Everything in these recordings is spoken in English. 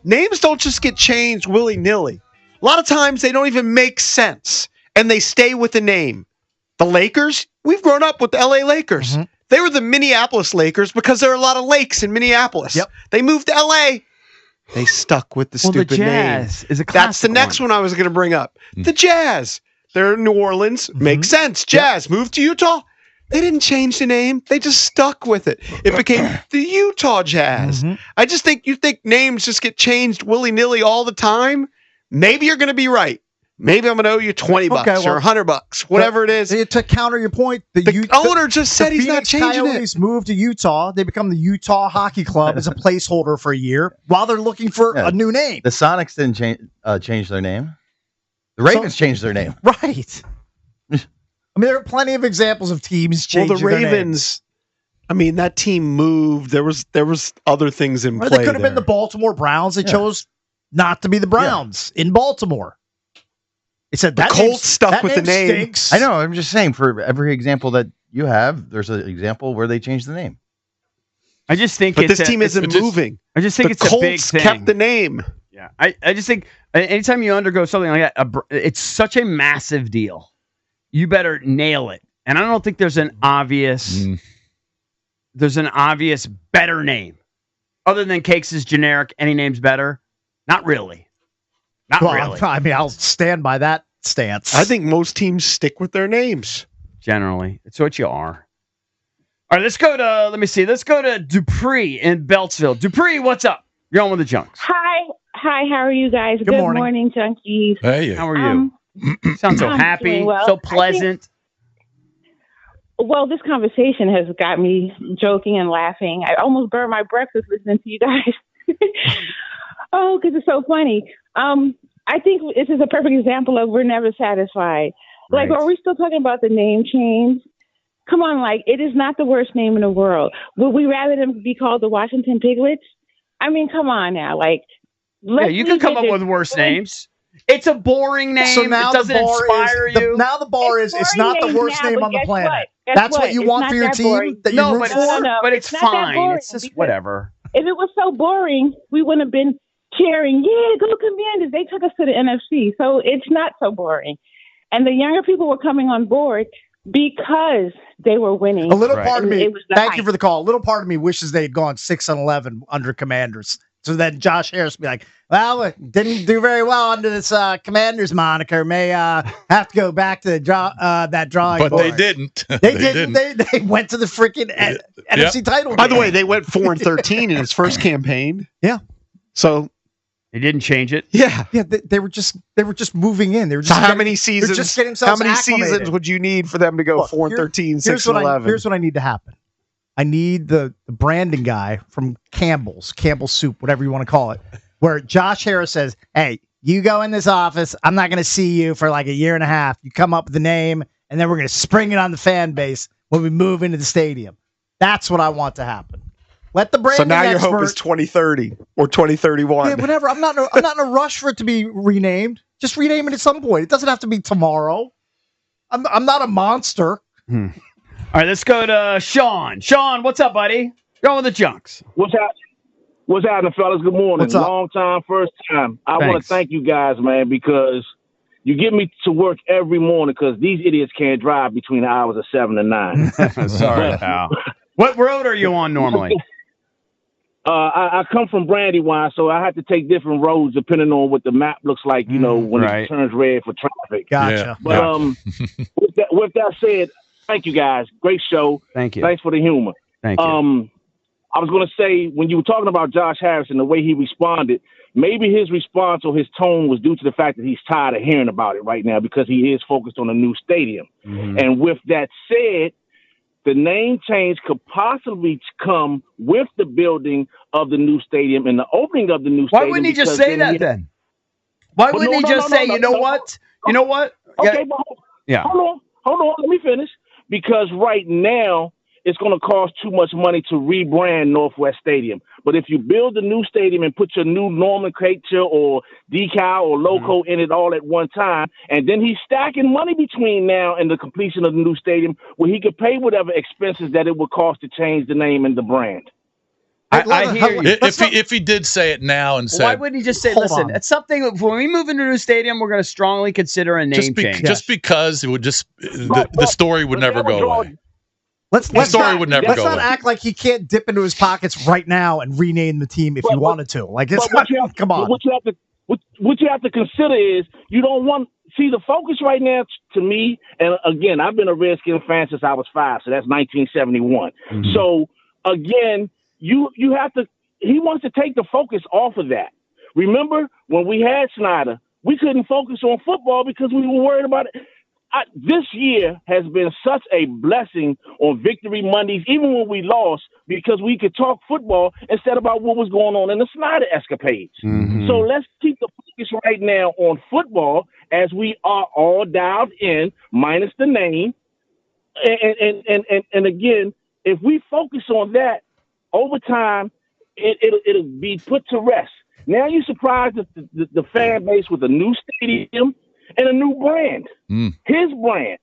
names don't just get changed willy-nilly. A lot of times they don't even make sense, and they stay with the name. The Lakers, we've grown up with the LA Lakers. Mm-hmm. They were the Minneapolis Lakers because there are a lot of lakes in Minneapolis. Yep. They moved to LA. They stuck with the stupid the Jazz name. Is a That's the next one I was going to bring up. The Jazz. They're in New Orleans. Makes sense. Jazz moved to Utah. They didn't change the name. They just stuck with it. It became the Utah Jazz. I just think you think names just get changed willy-nilly all the time. Maybe you're going to be right. Maybe I'm going to owe you $20 or $100, whatever it is. To counter your point, the owner just said he's not changing Coyotes moved to Utah. They become the Utah Hockey Club as a placeholder for a year while they're looking for a new name. The Sonics didn't change their name. The Ravens changed their name. Right. I mean, there are plenty of examples of teams changing the Ravens, I mean, that team moved. There was other things in play. They could have been the Baltimore Browns. They chose not to be the Browns in Baltimore. It said the Colts stuck with the name. Stinks. I know. I'm just saying, for every example that you have, there's an example where they changed the name. I just think this team isn't moving. I just think it's Colts a big thing. Kept the name. Yeah. I just think anytime you undergo something like that, it's such a massive deal. You better nail it. And I don't think there's an obvious better name. Other than Cakes is generic, any name's better. Not really. Really. I mean, I'll stand by that stance. I think most teams stick with their names. Generally. It's what you are. All right, let's go to Dupree in Beltsville. Dupree, what's up? You're on with the Junks. Hi, how are you guys? Good morning, Junkies. Hey. How are you? Sound so happy, so pleasant. Well, this conversation has got me joking and laughing. I almost burned my breakfast listening to you guys. Oh, because it's so funny. I think this is a perfect example of we're never satisfied. Like, are we still talking about the name change? Come on, like, it is not the worst name in the world. Would we rather them be called the Washington Piglets? I mean, come on now. Like, you can come up with worse names. It's a boring name. So now it doesn't inspire you. Now the bar is it's not the worst name on the planet. That's what you want for your team that you root for? But it's fine. It's just whatever. If it was so boring, we wouldn't have been cheering, yeah, go Commanders. They took us to the NFC. So it's not so boring. And the younger people were coming on board because they were winning. A little part of me, thank you for the call. A little part of me wishes they had gone 6-11 under Commanders. So then Josh Harris would be like, well, it didn't do very well under this Commanders moniker. May have to go back to that drawing board. But they didn't. They didn't. They went to the freaking NFC title game. By the way, they went 4-13 in his first campaign. Yeah. So they didn't change it. Yeah. They were just moving in. They were just how many seasons? Just getting themselves seasons would you need for them to go 4-13, 6-11? Here's what I need to happen. I need the branding guy from Campbell's Soup, whatever you want to call it, where Josh Harris says, hey, you go in this office. I'm not going to see you for like a year and a half. You come up with the name, and then we're going to spring it on the fan base when we move into the stadium. That's what I want to happen. Let the branding So now your hope is 2030 or 2031. Yeah, whatever. I'm not in a rush for it to be renamed. Just rename it at some point. It doesn't have to be tomorrow. I'm not a monster. All right, let's go to Sean. Sean, what's up, buddy? Go with the Junks. What's happening, fellas? Good morning. What's up? Long time, first time. I want to thank you guys, man, because you get me to work every morning because these idiots can't drive between the hours of 7 and 9. Sorry, pal. What road are you on normally? I come from Brandywine, so I have to take different roads depending on what the map looks like, when it turns red for traffic. Gotcha. But with that said, thank you guys. Great show. Thank you. Thanks for the humor. Thank you. I was going to say, when you were talking about Josh Harris and the way he responded, maybe his response or his tone was due to the fact that he's tired of hearing about it right now because he is focused on a new stadium. And with that said, the name change could possibly come with the building of the new stadium and the opening of the new stadium. Why wouldn't he just say that then? Why wouldn't he just say, you know what? You know what? Okay, but hold on. Let me finish. Because right now, it's going to cost too much money to rebrand Northwest Stadium. But if you build a new stadium and put your new nomenclature or decal or logo in it all at one time, and then he's stacking money between now and the completion of the new stadium where he could pay whatever expenses that it would cost to change the name and the brand. I hear you. If he did say it now and said, why wouldn't he just say, listen, it's something, when we move into a new stadium, we're going to strongly consider a name change. Just because it would just, the story would never go away. Let's would never let's go not away. act like he can't dip into his pockets right now and rename the team if he wanted to. Like, it's not, come on. What you have to consider is you don't want see the focus right now to me. And again, I've been a Redskin fan since I was 5, so that's 1971. Mm-hmm. So again, you have to. He wants to take the focus off of that. Remember when we had Snyder, we couldn't focus on football because we were worried about it. This year has been such a blessing on Victory Mondays, even when we lost, because we could talk football instead about what was going on in the Snyder escapades. Mm-hmm. So let's keep the focus right now on football as we are all dialed in, minus the name. And again, if we focus on that, over time, it'll be put to rest. Now you're surprised that the fan base with a new stadium and a new brand, his brand.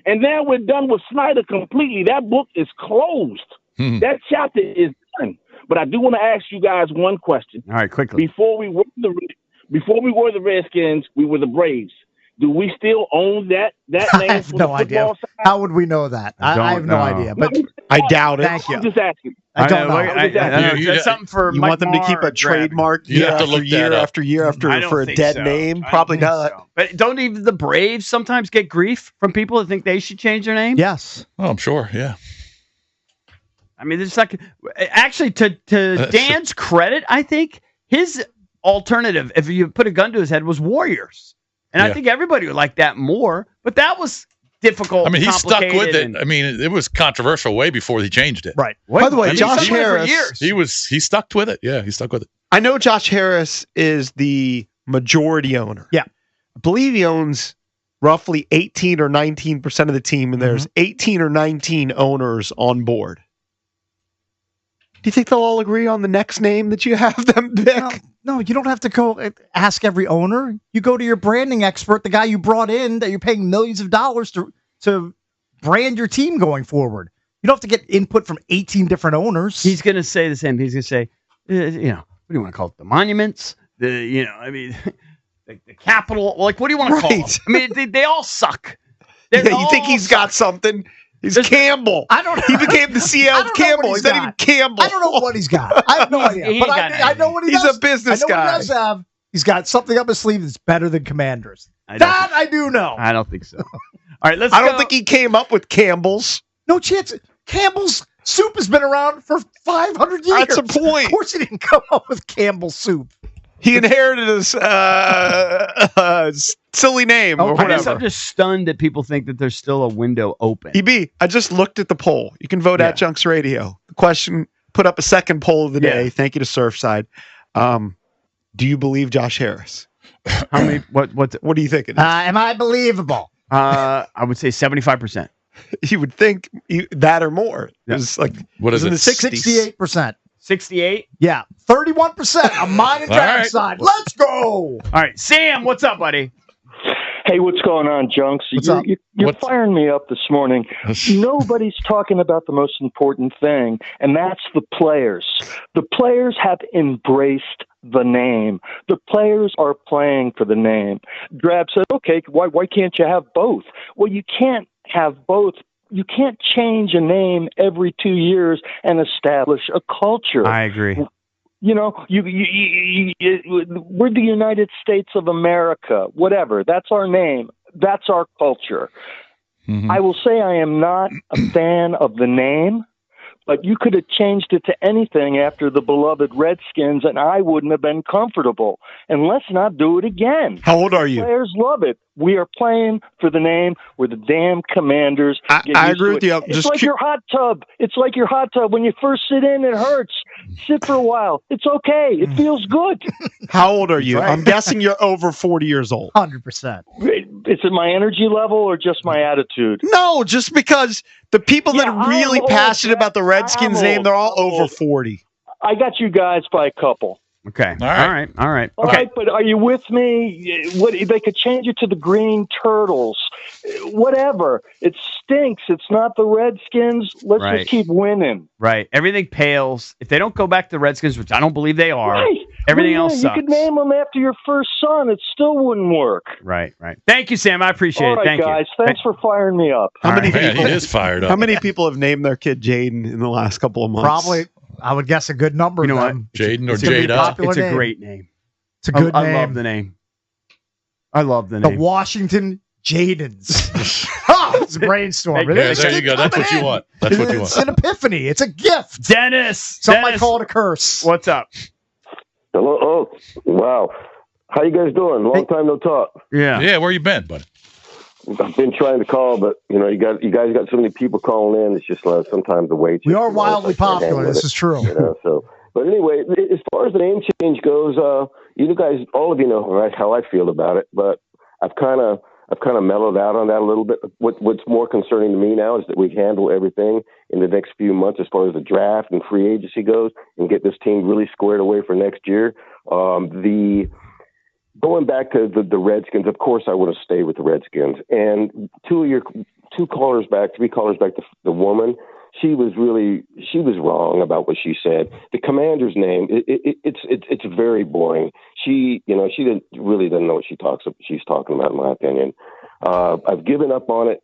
And now we're done with Snyder completely. That book is closed. That chapter is done. But I do want to ask you guys one question. All right, quickly. Before we were the Redskins, we were the Braves. Do we still own that name? I have no idea. Side? How would we know that? I have no idea. But I doubt it. Thank you. I'm just asking. I don't know. That's something for You Mike want them to Marr keep a or trademark You year have to after look that year up. after year after I don't for a think dead so. name? I Probably don't not. think so. But don't even the Braves sometimes get grief from people that think they should change their name? Yes. Oh, I'm sure. Yeah. I mean, it's like, actually, to Dan's credit, I think his alternative, if you put a gun to his head, was Warriors. And I think everybody would like that more, but that was difficult. I mean, he stuck with it. and- I mean, it was controversial way before he changed it. Right. By the way, I mean, Josh stuck with it for Harris, years. He stuck with it. Yeah, he stuck with it. I know Josh Harris is the majority owner. Yeah. I believe he owns roughly 18 or 19% of the team, and there's 18 or 19 owners on board. Do you think they'll all agree on the next name that you have them pick? No, you don't have to go ask every owner. You go to your branding expert, the guy you brought in that you're paying millions of dollars to brand your team going forward. You don't have to get input from 18 different owners. He's going to say the same. He's going to say, what do you want to call it? The monuments? The Capitol? Like, what do you want to call them? I mean, they all suck. You think he's got something? He's Campbell. I don't know. He became the CEO of Campbell. He's not even Campbell. I don't know what he's got. I have no idea. But I know what he does. He's a business guy. What he does have. He's got something up his sleeve that's better than Commanders. I do know. I don't think so. All right, let's I go. don't think he came up with Campbell's. No chance. Campbell's soup has been around for 500 years. That's a point. Of course he didn't come up with Campbell's soup. He inherited his silly name or I guess whatever. I'm just stunned that people think that there's still a window open. EB, I just looked at the poll. You can vote at Junks Radio. The question, put up a second poll of the day. Thank you to Surfside. Do you believe Josh Harris? How many? What do you think it is? Am I believable? I would say 75%. You would think that or more. It was like, what is in it? the 60s. 68%. 68? Yeah. 31% on mine and Dad's side. Let's go. All right. Sam, what's up, buddy? Hey, what's going on, Junks? What's up? You're firing me up this morning. Nobody's talking about the most important thing, and that's the players. The players have embraced the name. The players are playing for the name. Drab said, okay, why can't you have both? Well, you can't have both. You can't change a name every 2 years and establish a culture. I agree. You know, we're the United States of America, whatever. That's our name. That's our culture. Mm-hmm. I will say I am not a fan of the name, but you could have changed it to anything after the beloved Redskins, and I wouldn't have been comfortable. And let's not do it again. How old are you? Players love it. We are playing for the name. We're the damn Commanders. I agree with you. It's like your hot tub. It's like your hot tub. When you first sit in, it hurts. Sit for a while. It's okay. It feels good. How old are you? Right. I'm guessing you're over 40 years old. 100%. Is it my energy level or just my attitude? No, just because the people that are really passionate about the Redskins name, they're all over 40. I got you guys by a couple. Okay. All right. All right. All Okay. right, but are you with me? What they could change it to the Green Turtles, whatever. It stinks. It's not the Redskins. Let's Right. just keep winning. Right. Everything pales. If they don't go back to the Redskins, which I don't believe they are, Right. everything Well, else yeah, sucks. You could name them after your first son. It still wouldn't work. Right. Thank you, Sam. I appreciate All it. right, Thank guys. you. Thanks for firing me up. How many Man, people? he is fired up. How many people have named their kid Jaden in the last couple of months? Probably, I would guess a good number. You know of what? them. Jaden or It's gonna be Jada. popular It's a name. great name. It's a good I name. love the name. I love the The name. Washington Jadens. Oh, it's a brainstorm. Yeah, Yeah, there you go. That's what you want. That's what you It's want. an epiphany. It's a gift. Dennis. Some might Dennis, call it a curse. What's up? Hello. Oh, wow. How you guys doing? Long time no talk. Yeah. Yeah, where you been, buddy? I've been trying to call, but you guys got so many people calling in. It's just sometimes the wait. We are wildly popular. This is true. So, but anyway, as far as the name change goes, you guys, all of you know how I feel about it. But I've kind of mellowed out on that a little bit. What's more concerning to me now is that we handle everything in the next few months as far as the draft and free agency goes, and get this team really squared away for next year. Going back to the Redskins, of course, I want to stay with the Redskins. And three callers back, the woman, she was wrong about what she said. The commander's name, it's very boring. She doesn't know what she's talking about, in my opinion. I've given up on it.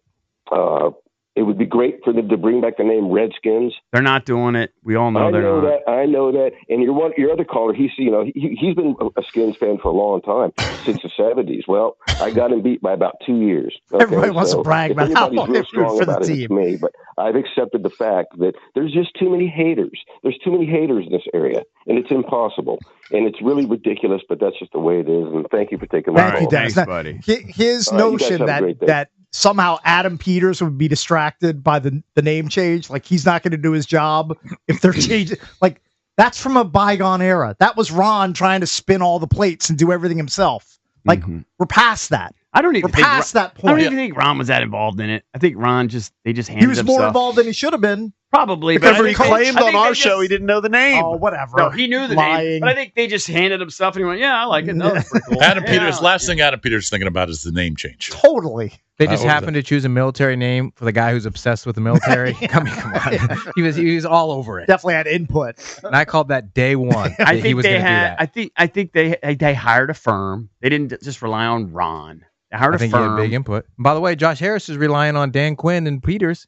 It would be great for them to bring back the name Redskins. They're not doing it. We all know they're not. I know that. And your other caller, he's been a Skins fan for a long time, since the 70s. Well, I got him beat by about 2 years. Okay? Everybody wants to brag about how long real they strong root for the about it, team. it's me. But I've accepted the fact that there's just too many haters. There's too many haters in this area, and it's impossible. And it's really ridiculous, but that's just the way it is. And thank you for taking my Thank you, call. Dennis. Thanks, buddy. His All right, you guys notion have a great day. that somehow Adam Peters would be distracted by the name change, like he's not going to do his job if they're changing. Like, that's from a bygone era. That was Ron trying to spin all the plates and do everything himself. Like, we're past that. I don't even We're think past that I don't point. even think Ron was that involved in it. I think Ron they just handed He was more himself. involved than he should have been. Probably, Because but I he think claimed I on think our they show just- he didn't know the name. Oh, whatever. No, he knew the Lying. name, but I think they just handed him stuff, and he went, "Yeah, I like it." No, that's pretty cool. Adam Yeah, Peters. I like Last it. thing Adam Peters is thinking about is the name change. Totally. They just What was happened to choose a military name for the guy who's obsessed with the military. Come on. He was all over it. Definitely had input. And I called that day one. I he think was they going to do had. that. I think they hired a firm. They didn't just rely on Ron. They hired I a think he firm. had big input. And by the way, Josh Harris is relying on Dan Quinn and Peters.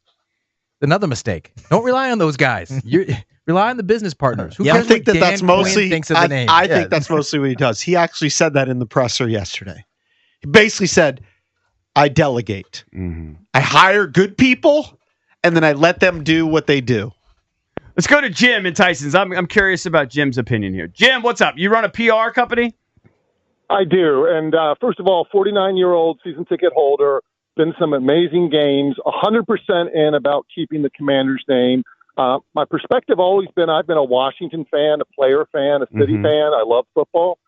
Another mistake. Don't rely on those guys. You rely on the business partners. Who I cares think what that's Dan mostly. Quinn thinks of the name? I think that's mostly what he does. He actually said that in the presser yesterday. He basically said, "I delegate. I hire good people, and then I let them do what they do." Let's go to Jim in Tyson's. I'm curious about Jim's opinion here. Jim, what's up? You run a PR company? I do. And first of all, 49-year-old season ticket holder, been some amazing games, 100% in about keeping the Commanders name. My perspective always been I've been a Washington fan, a player fan, a city fan. I love football.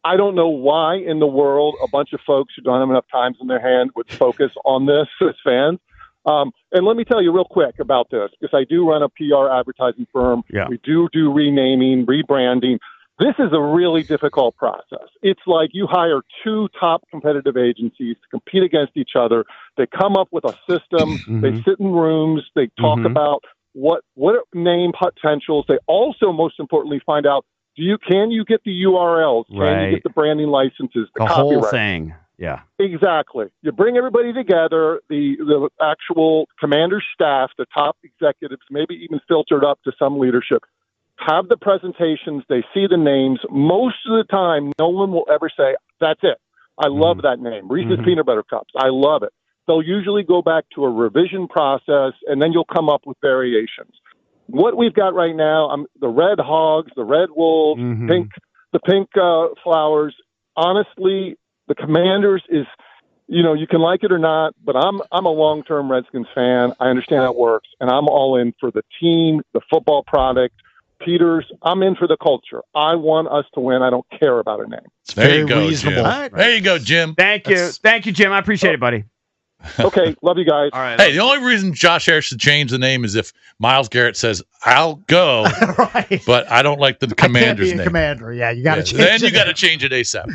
I don't know why in the world a bunch of folks who don't have enough times in their hand would focus on this as fans. And let me tell you real quick about this, because I do run a PR advertising firm. Yeah. We do renaming, rebranding. This is a really difficult process. It's like you hire two top competitive agencies to compete against each other. They come up with a system. They sit in rooms. They talk about what name potentials. They also, most importantly, find out, can you get the URLs? Can you get the branding licenses? The whole thing. Yeah. Exactly. You bring everybody together, the actual commander staff, the top executives, maybe even filtered up to some leadership, have the presentations, they see the names. Most of the time, no one will ever say, that's it. I love that name. Reese's Peanut Butter Cups. I love it. They'll usually go back to a revision process, and then you'll come up with variations. What we've got right now, the red hogs, the red wolves, the pink flowers, honestly, the Commanders is, you can like it or not, but I'm a long-term Redskins fan. I understand how it works, and I'm all in for the team, the football product. Peters, I'm in for the culture. I want us to win. I don't care about a name. There you go, reasonable. Jim. All right. There you go, Jim. Thank you. Thank you, Jim. I appreciate it, buddy. Okay, love you guys. All right. Hey, the only reason Josh Harris should change the name is if Myles Garrett says, "I'll go," Right. but I don't like the I can't commander's be a name. commander. Yeah, you got to change Then it. you got to change it ASAP.